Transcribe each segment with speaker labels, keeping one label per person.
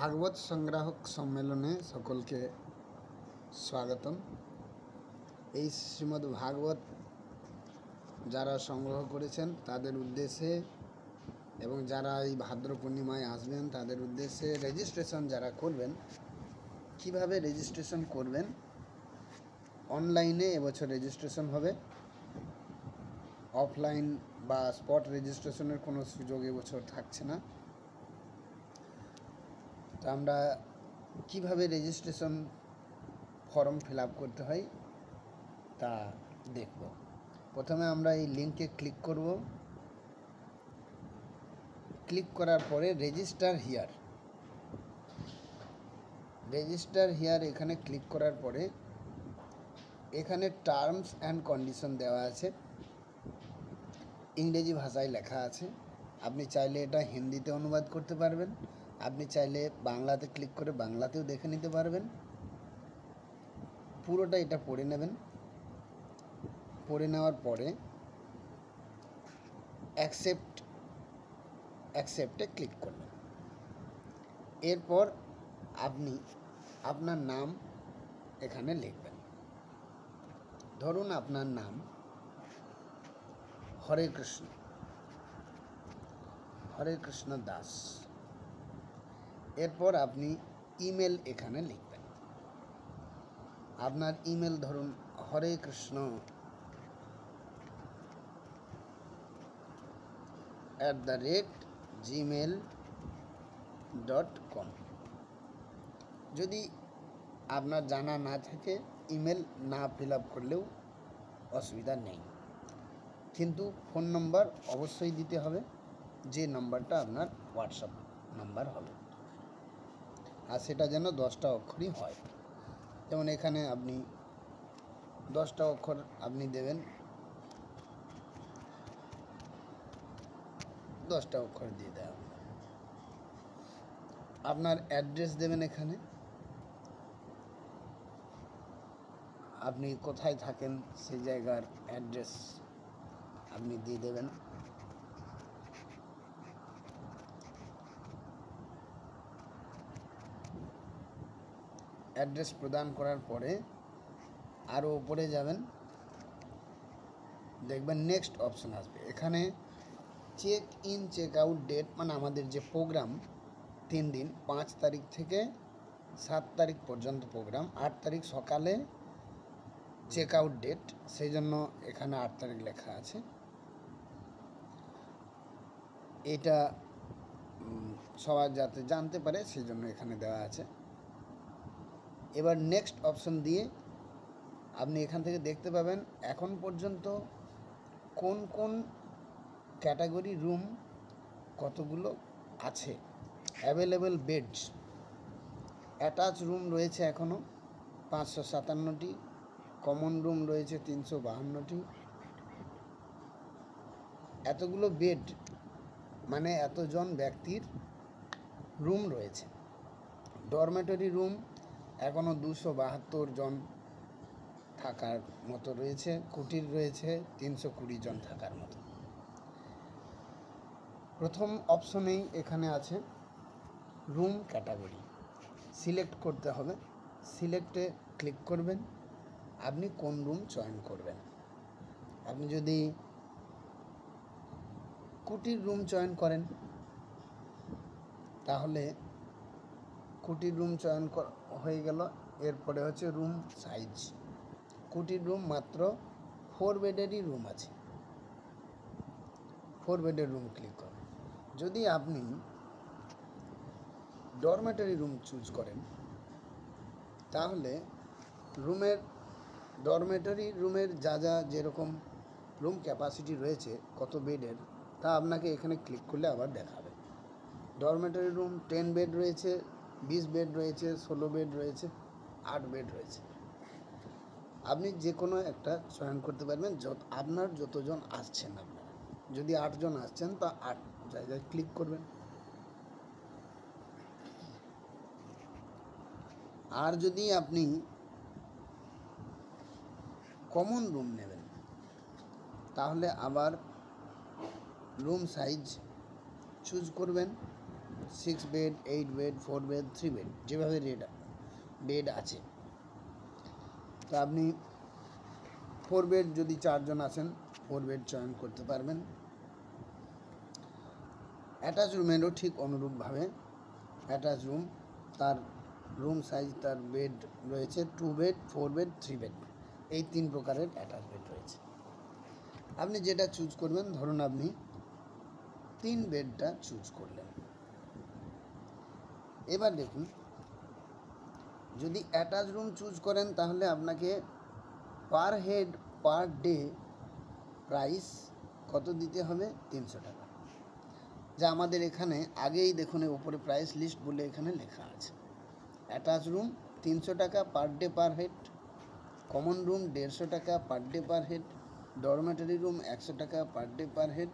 Speaker 1: ভাগবত সংগ্রাহক সম্মেলনে সকলকে স্বাগতম। এই শ্রীমদ্ ভাগবত যারা সংগ্রহ করেছেন তাদের উদ্দেশ্যে এবং যারা এই ভাদ্র পূর্ণিমায় আসবেন তাদের উদ্দেশ্যে রেজিস্ট্রেশন যারা করবেন, কিভাবে রেজিস্ট্রেশন করবেন। অনলাইনে এবছর রেজিস্ট্রেশন হবে, অফলাইন বা স্পট রেজিস্ট্রেশনের কোনো সুযোগ এবছর থাকছে না। তো আমরা কিভাবে রেজিস্ট্রেশন ফর্ম ফিল আপ করতে হয় তা দেখব। প্রথমে আমরা এই লিঙ্কে ক্লিক করব। ক্লিক করার পরে রেজিস্টার হিয়ার এখানে ক্লিক করার পরে এখানে টার্মস অ্যান্ড কন্ডিশন দেওয়া আছে, ইংরেজি ভাষায় লেখা আছে। আপনি চাইলে এটা হিন্দিতে অনুবাদ করতে পারবেন, আপনি চাইলে বাংলাতে ক্লিক করে বাংলাতেও দেখে নিতে পারবেন। পুরোটা এটা পড়ে নেবেন। পড়ে নেওয়ার পরে অ্যাকসেপ্টে ক্লিক করবেন। এরপর আপনি আপনার নাম এখানে লিখবেন। ধরুন আপনার নাম হরে কৃষ্ণ দাস। এরপর আপনি ইমেল এখানে লিখবেন। আপনার ইমেল ধরুন horekriishna@gmail.com। যদি আপনার জানা না থাকে ইমেল না ফিল আপ করলেও অসুবিধা নেই, কিন্তু ফোন নম্বর অবশ্যই দিতে হবে, যে নম্বরটা আপনার হোয়াটসঅ্যাপ নাম্বার হবে, আর সেটা যেন 10টা অক্ষরই হয়। যেমন এখানে আপনি 10টা অক্ষর আপনি দেবেন, 10টা অক্ষর দিয়ে দেওয়া হবে। আপনার অ্যাড্রেস দেবেন, এখানে আপনি কোথায় থাকেন সেই জায়গার অ্যাড্রেস আপনি দিয়ে দেবেন। অ্যাড্রেস প্রদান করার পরে আরও উপরে যাবেন, দেখবেন নেক্সট অপশন আসবে। এখানে check in check out date, মানে আমাদের যে প্রোগ্রাম 3 দিন, 5 তারিখ থেকে 7 তারিখ পর্যন্ত প্রোগ্রাম। 8 তারিখ সকালে চেক আউট ডেট, সেই জন্য এখানে 8 তারিখ লেখা আছে। এটা সবাই যাতে জানতে পারে সেই জন্য এখানে দেওয়া আছে। এবার নেক্সট অপশন দিয়ে আপনি এখান থেকে দেখতে পাবেন এখন পর্যন্ত কোন কোন ক্যাটাগরি রুম কতগুলো আছে, অ্যাভেলেবেল বেডস। অ্যাটাচ রুম রয়েছে এখনও 557টি, কমন রুম রয়েছে 352টি। এতগুলো বেড মানে এতজন ব্যক্তির রুম রয়েছে। ডরমেটরি রুম এখনও 272 জন থাকার মতো রয়েছে। কুটির রয়েছে 320 জন থাকার মতো। প্রথম অপশনেই এখানে আছে রুম ক্যাটাগরি, সিলেক্ট করতে হবে। সিলেক্টে ক্লিক করবেন, আপনি কোন রুম চয়ন করবেন। আপনি যদি কুটির রুম চয়ন করেন তাহলে কুটির রুম চয়ন হয়ে গেল। এরপরে হচ্ছে রুম সাইজ। কুটির রুম মাত্র 4 বেডেরই রুম আছে, 4 বেডের রুম ক্লিক করুন। যদি আপনি ডরমেটরি রুম চুজ করেন তাহলে ডরমেটরি রুমের যা যেরকম রুম ক্যাপাসিটি রয়েছে, কত বেডের, তা আপনাকে এখানে ক্লিক করলে আবার দেখাবে। ডরমেটরি রুম 10 বেড রয়েছে, 20 বেড রয়েছে, 16 বেড রয়েছে, 8 বেড রয়েছে। আপনি যে কোনো একটা চয়ন করতে পারবেন, আপনার যতজন আসছেন। আপনারা যদি 8 জন আসছেন তা 8 জায়গায় ক্লিক করবেন। আর যদি আপনি কমন রুম নেবেন তাহলে আবার রুম সাইজ চুজ করবেন, 6 বেড, 8 বেড, 4 বেড, 3 বেড, যেভাবে বেড আছে। তো আপনি 4 বেড যদি 4 জন আছেন 4 বেড চয়ন করতে পারবেন। অ্যাটাচ রুমেরও ঠিক অনুরূপভাবে অ্যাটাচ রুম, তার রুম সাইজ, তার বেড রয়েছে 2 বেড, 4 বেড, 3 বেড, এই 3 প্রকারের অ্যাটাচ বেড রয়েছে। আপনি যেটা চুজ করবেন, ধরুন আপনি 3 বেডটা চুজ করলেন। এবার দেখুন, যদি অ্যাটাচ রুম চুজ করেন তাহলে আপনাকে per head per day price কত দিতে হবে? 300 টাকা। যা আমাদের এখানে আগেই দেখুন উপরে প্রাইস লিস্ট বলে এখানে লেখা আছে। অ্যাটাচ রুম 300 টাকা per day per head, common room 150 টাকা per day per head, dormitory room 100 টাকা পার ডে পার হেড,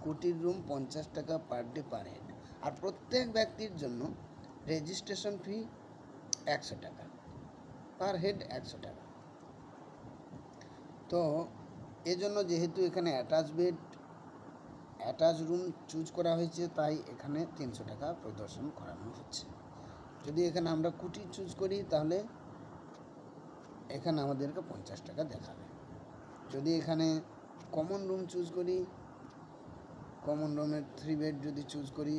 Speaker 1: কুটির রুম 50 টাকা পার ডে পার হেড। আর প্রত্যেক ব্যক্তির জন্য রেজিস্ট্রেশন ফি 100 টাকা পার হেড, 100 টাকা। তো এজন্য যেহেতু এখানে অ্যাটাচ রুম চুজ করা হয়েছে, তাই এখানে 300 টাকা প্রদর্শন করানো হচ্ছে। যদি এখানে আমরা কুটির চুজ করি তাহলে এখানে আমাদেরকে 50 টাকা দেখাবে। যদি এখানে কমন রুম চুজ করি, কমন রুমের 3 বেড যদি চুজ করি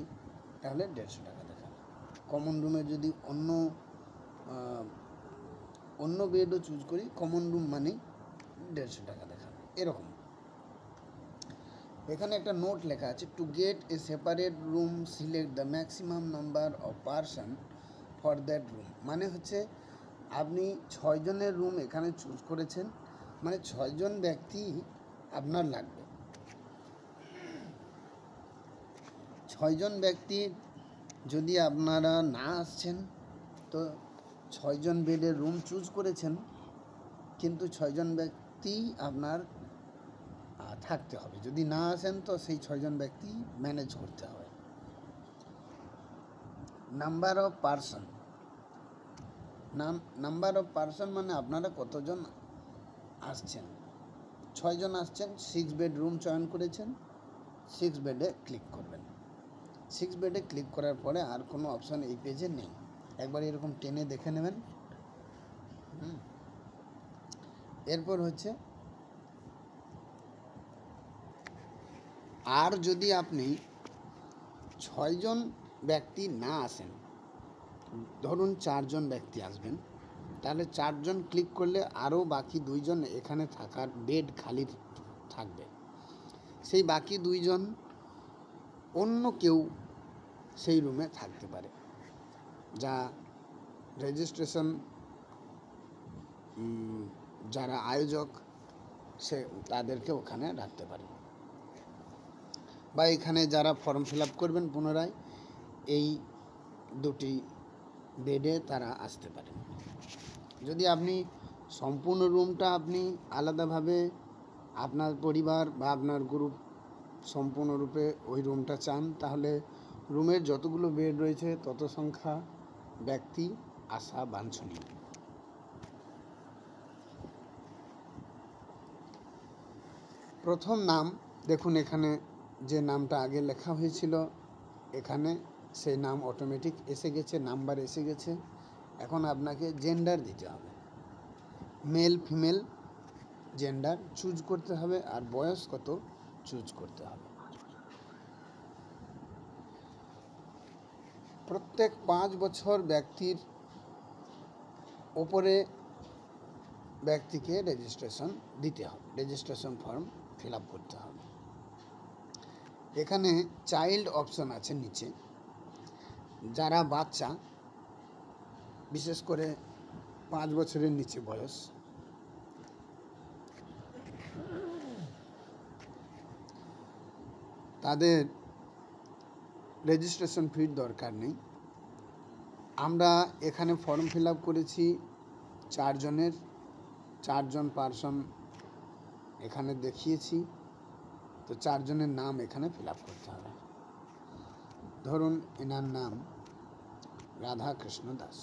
Speaker 1: তাহলে 150 টাকা দেখাবে। কমন রুমের যদি অন্য বেডও চুজ করি, কমন রুম মানে 150 টাকা দেখাবে। এরকম এখানে একটা নোট লেখা আছে, to get a separate room select the maximum number of person for that room. মানে হচ্ছে আপনি 6 জনের রুম এখানে চুজ করেছেন, মানে 6 জন ব্যক্তি আপনার লাগবে। 6 জন ব্যক্তি যদি আপনারা না আসছেন তো 6 জন বেডের রুম চুজ করেছেন, কিন্তু 6 জন ব্যক্তি আপনার থাকতে হবে। যদি না আসেন তো সেই 6 জন ব্যক্তি ম্যানেজ করতে হবে। Number of person, number of person মানে আপনারা কতজন আসছেন। 6 জন আসছেন, 6 বেড রুম চয়ন করেছেন, 6 বেডে ক্লিক করবেন। 6 বেডে ক্লিক করার পরে আর কোনো অপশান এই পেজে নেই, একবার এরকম টেনে দেখে নেবেন। এরপর হচ্ছে, আর যদি আপনি 6 জন ব্যক্তি না আসেন, ধরুন 4 জন ব্যক্তি আসবেন, তাহলে 4 জন ক্লিক করলে আরও বাকি 2 জন এখানে থাকার বেড খালি থাকবে। সেই বাকি 2 জন অন্য কেউ সেই রুমে থাকতে পারে, যা রেজিস্ট্রেশন যারা আয়োজক সে তাদেরকে ওখানে রাখতে পারে, বা এখানে যারা ফর্ম ফিল আপ করবেন পুনরায় এই 2টি বেডে তারা আসতে পারেন। যদি আপনি সম্পূর্ণ রুমটা আপনি আলাদাভাবে আপনার পরিবার বা আপনার গ্রুপ সম্পূর্ণরূপে ওই রুমটা চান, তাহলে রুমের যতগুলো বেড রয়েছে তত সংখ্যা ব্যক্তি আসা বাঞ্ছনীয়। প্রথম নাম দেখুন, এখানে যে নামটা আগে লেখা হয়েছিল এখানে সেই নাম অটোমেটিক এসে গেছে, নাম্বার এসে গেছে। এখন আপনাকে জেন্ডার দিতে হবে, মেল ফিমেল জেন্ডার চুজ করতে হবে, আর বয়স কত চুজ করতে হবে। প্রত্যেক 5 বছর ব্যক্তির ওপরে ব্যক্তিকে রেজিস্ট্রেশন দিতে হবে, রেজিস্ট্রেশন ফর্ম ফিল আপ করতে হবে। এখানে চাইল্ড অপশন আছে নিচে, যারা বাচ্চা, বিশেষ করে 5 বছরের নিচে বয়স, তাদের রেজিস্ট্রেশন ফির দরকার নেই। আমরা এখানে ফর্ম ফিল আপ করেছি 4 জনের, 4 জন পারসন এখানে দেখিয়েছি, তো 4 জনের নাম এখানে ফিল আপ করতে হবে। ধরুন এনার নাম রাধা কৃষ্ণ দাস,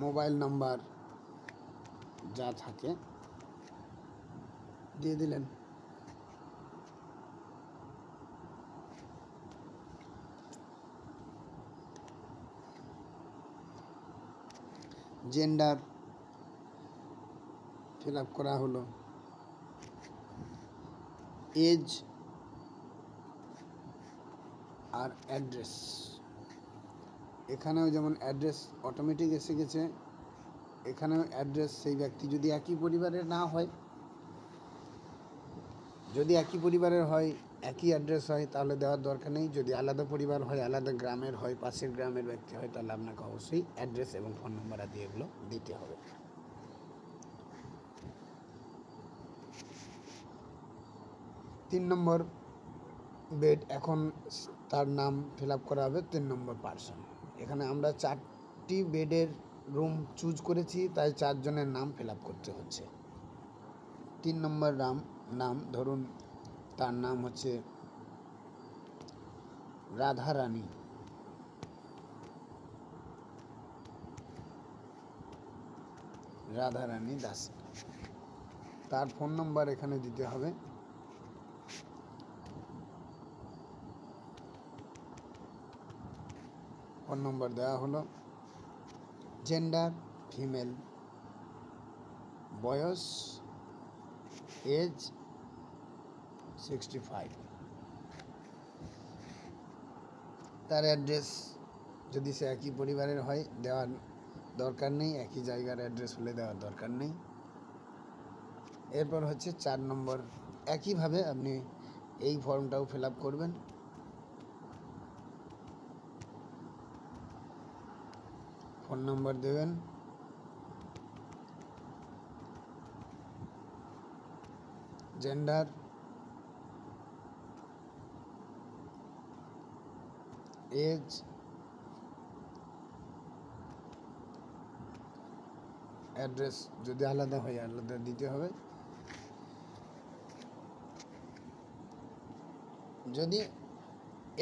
Speaker 1: মোবাইল নাম্বার যা থাকে দিয়ে দিলেন। জেন্ডার ফিল আপ করা হলো, এজ আর অ্যাড্রেস। এখানেও যেমন অ্যাড্রেস অটোমেটিক এসে গেছে, এখানেও অ্যাড্রেস সেই ব্যক্তি যদি একই পরিবারের না হয়, যদি একই পরিবারের হয়, একই অ্যাড্রেস হয়, তাহলে দেওয়ার দরকার নেই। যদি আলাদা পরিবার হয়, আলাদা গ্রামের হয়, পাশের গ্রামের ব্যক্তি হয়, তাহলে আপনাকে অবশ্যই অ্যাড্রেস এবং ফোন নাম্বার আদি এগুলো দিতে হবে। 3 নম্বর বেড, এখন তার নাম ফিল আপ করা হবে 3 নম্বর পার্সন। এখানে আমরা 4টি বেডের রুম চুজ করেছি, তাই 4 জনের নাম ফিল আপ করতে হচ্ছে। 3 নম্বর নাম ধরুন, তার নাম হচ্ছে রাধারানী। রাধারানী দাস। তার ফোন নাম্বার এখানে দিতে হবে। ফোন নম্বর দেওয়া হলো। জেন্ডার ফিমেল, বয়স এজ 65। তার অ্যাড্রেস যদি সে একই পরিবারের হয় দেওয়ার দরকার নেই, একই জায়গার অ্যাড্রেস হলে দেওয়ার দরকার নেই। এরপর হচ্ছে 4 নম্বর, একইভাবে আপনি এই ফর্মটাও ফিল আপ করবেন। ফোন নম্বর দেবেন, জেন্ডার, এজ, অ্যাড্রেস যদি আলাদা হয় আলাদা দিতে হবে। যদি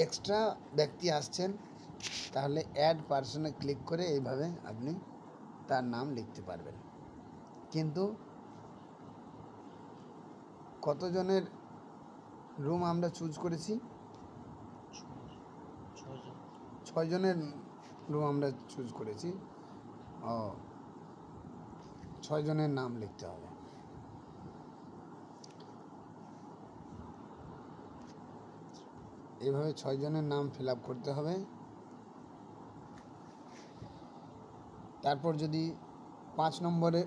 Speaker 1: এক্সট্রা ব্যক্তি আসছেন তাহলে অ্যাড পার্সনে ক্লিক করে এইভাবে আপনি তার নাম লিখতে পারবেন। কিন্তু কতজনের রুম আমরা চুজ করেছি? 6 জনের রুম আমরা চুজ করেছি। 6 জনের নাম লিখতে হবে। এইভাবে 6 জনের নাম ফিল আপ করতে হবে। তারপর যদি 5 নম্বরে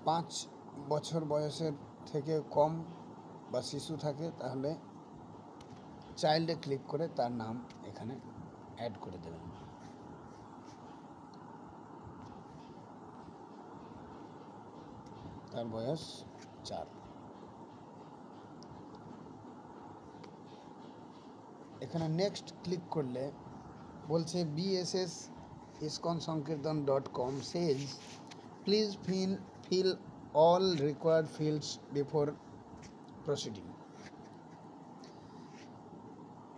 Speaker 1: 5 বছর বয়সের থেকে কম বা শিশু থাকে তাহলে চাইল্ডে ক্লিক করে তার নাম এখানে অ্যাড করে দেবেন। তার বয়স 4। এখানে নেক্সট ক্লিক করলে বলছে BSS ISKCON-SANKIRTAN.com says please fill all required fields before proceeding.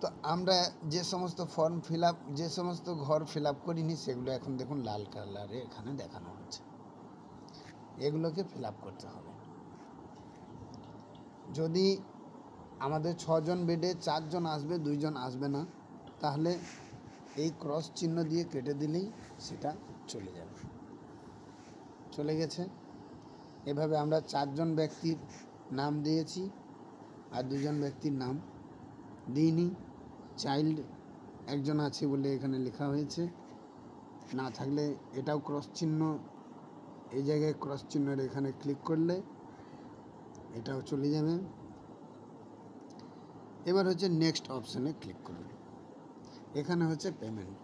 Speaker 1: তো আমরা যে সমস্ত ফর্ম ফিল আপ, যে সমস্ত ঘর ফিল আপ করিনি সেগুলো এখন দেখুন লাল কালারে এখানে দেখানো হচ্ছে। এগুলোকে ফিল আপ করতে হবে। যদি আমাদের 6 জন বেডে 4 জন আসবে, 2 জন আসবে না, তাহলে এই ক্রস চিহ্ন দিয়ে কেটে দিলেই সেটা চলে যাবে। চলে গেছে। এভাবে আমরা 4 জন ব্যক্তির নাম দিয়েছি আর 2 জন ব্যক্তির নাম দিইনি। চাইল্ড একজন আছে বলে এখানে লেখা হয়েছে, না থাকলে এটাও ক্রস চিহ্ন, এই জায়গায় ক্রস চিহ্নের এখানে ক্লিক করলে এটাও চলে যাবে। এবার হচ্ছে নেক্সট অপশানে ক্লিক করুন। এখানে হচ্ছে পেমেন্ট।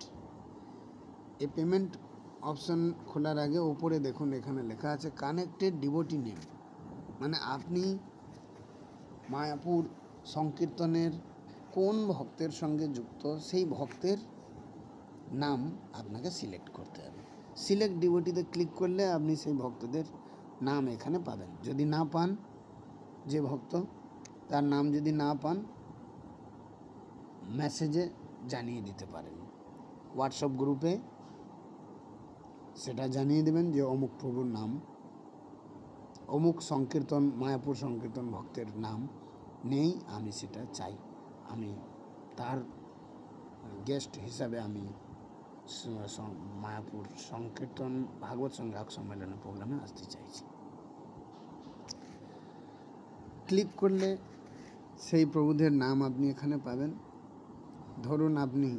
Speaker 1: এই পেমেন্ট অপশান খোলার আগে উপরে দেখুন এখানে লেখা আছে কানেক্টেড ডিভোটি নেম, মানে আপনি মায়াপুর সংকীর্তনের কোন ভক্তের সঙ্গে যুক্ত সেই ভক্তের নাম আপনাকে সিলেক্ট করতে হবে। সিলেক্ট ডিভোটিতে ক্লিক করলে আপনি সেই ভক্তদের নাম এখানে পাবেন। যদি না পান, যে ভক্ত তার নাম যদি না পান, মেসেজে জানিয়ে দিতে পারেন। হোয়াটসঅ্যাপ গ্রুপে সেটা জানিয়ে দেবেন যে অমুক প্রভুর নাম, অমুক সংকীর্তন মায়াপুর সংকীর্তন ভক্তের নাম নেই, আমি সেটা চাই, আমি তার গেস্ট হিসাবে আমি মায়াপুর সংকীর্তন ভাগবত সংগ্রাহক সম্মেলনের প্রোগ্রামে আসতে চাইছি। ক্লিক করলে সেই প্রভুদের নাম আপনি এখানে পাবেন। ধরুন আপনি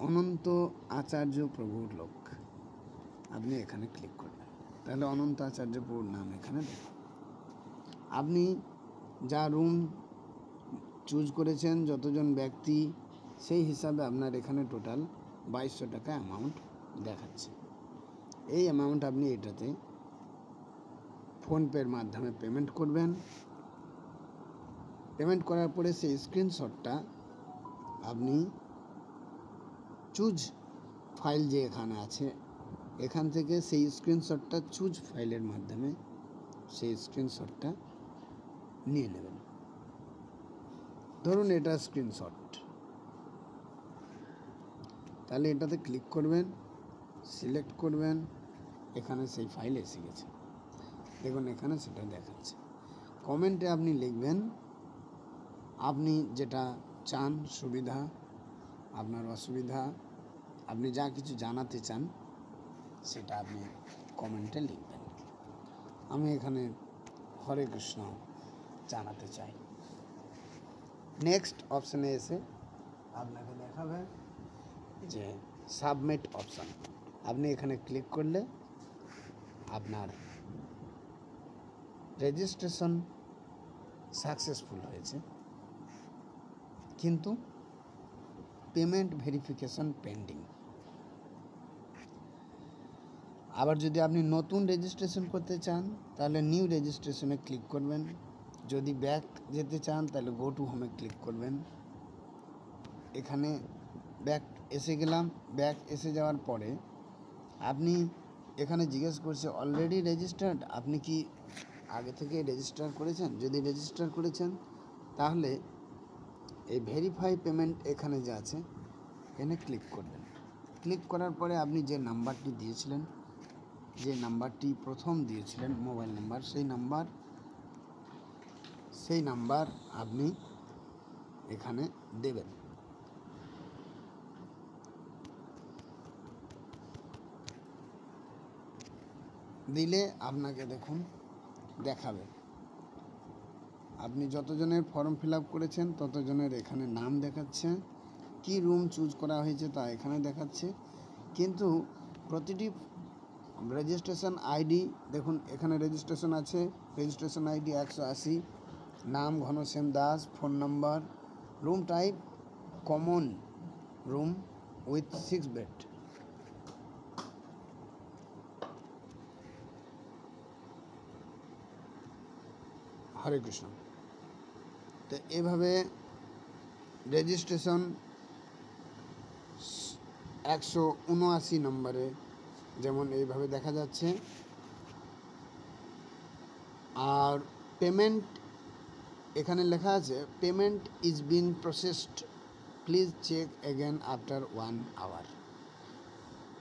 Speaker 1: অনন্ত আচার্য প্রভুর লোক, আপনি এখানে ক্লিক করবেন, তাহলে অনন্ত আচার্য প্রভুর নাম এখানে দেখুন। আপনি যা রুম চুজ করেছেন, যতজন ব্যক্তি, সেই হিসাবে আপনার এখানে টোটাল 2200 টাকা অ্যামাউন্ট দেখাচ্ছে। এই অ্যামাউন্ট আপনি এটাতে ফোনপের মাধ্যমে পেমেন্ট করবেন। পেমেন্ট করার পরে সেই স্ক্রিনশটটা আপনি চুজ ফাইল যে এখানে আছে, এখান থেকে সেই স্ক্রিনশটটা চুজ ফাইলের মাধ্যমে সেই স্ক্রিনশটটা নিয়ে নেবেন। ধরুন এটা স্ক্রিনশট, তাহলে এটাতে ক্লিক করবেন, সিলেক্ট করবেন, এখানে সেই ফাইল এসে গেছে, দেখুন এখানে সেটা দেখাচ্ছে। কমেন্টে আপনি লিখবেন আপনি যেটা চান, সুবিধা, আপনার অসুবিধা, আপনি যা কিছু জানাতে চান সেটা আপনি কমেন্টে লিখবেন। আমি এখানে হরে কৃষ্ণ জানাতে চাই। নেক্সট অপশানে এসে আপনাকে দেখাবে যে সাবমিট অপশান। আপনি এখানে ক্লিক করলে আপনার রেজিস্ট্রেশন সাকসেসফুল হয়েছে, কিন্তু পেমেন্ট ভেরিফিকেশন পেন্ডিং। আবার যদি আপনি নতুন রেজিস্ট্রেশন করতে চান তাহলে নিউ রেজিস্ট্রেশনে ক্লিক করবেন। যদি ব্যাক যেতে চান তাহলে গো টু হোমে ক্লিক করবেন। এখানে ব্যাক এসে গেলাম। ব্যাক এসে যাওয়ার পরে আপনি এখানে জিজ্ঞেস করছে অলরেডি রেজিস্টার্ড, আপনি কি আগে থেকে রেজিস্টার করেছেন? যদি রেজিস্টার করেছেন তাহলে এই ভেরিফাই পেমেন্ট এখানে যে আছে এখানে ক্লিক করবেন। ক্লিক করার পরে আপনি যে নাম্বারটি দিয়েছিলেন, যে নাম্বারটি প্রথম দিয়েছিলেন মোবাইল নাম্বার, সেই নাম্বার আপনি এখানে দেবেন। দিলে আপনাকে দেখুন দেখাবে আপনি যতজনের ফর্ম ফিল আপ করেছেন ততজনের এখানে নাম দেখাচ্ছে, কি রুম চুজ করা হয়েছে তা এখানে দেখাচ্ছে। কিন্তু প্রতিটি রেজিস্ট্রেশন আইডি দেখুন এখানে রেজিস্ট্রেশন আছে, রেজিস্ট্রেশন আইডি 180, নাম Ghanshyam Das, phone number, room type common room with 6 bed. Hare Krishna. তো এভাবে রেজিস্ট্রেশন 179 নম্বরে যেমন এইভাবে দেখা যাচ্ছে। আর পেমেন্ট এখানে লেখা আছে payment is being processed, please check again after 1 hour.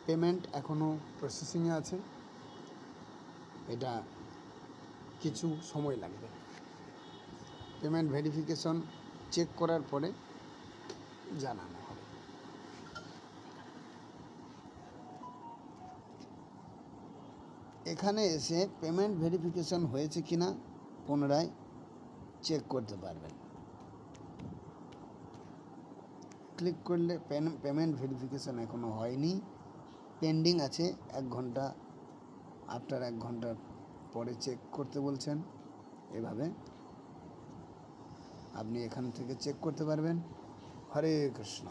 Speaker 1: Payment এখনও প্রসেসিংয়ে আছে, এটা কিছু সময় লাগবে। পেমেন্ট ভেরিফিকেশন চেক করার পরে জানানো হবে। এখানে এসে পেমেন্ট ভেরিফিকেশন হয়েছে কিনা পুনরায় চেক করতে পারবেন। ক্লিক করলে পেমেন্ট ভেরিফিকেশন এখনও হয়নি, পেন্ডিং আছে। 1 ঘন্টা, আফটার 1 ঘন্টা পরে চেক করতে বলছেন। এভাবে আপনি এখান থেকে চেক করতে পারবেন। হরে কৃষ্ণ।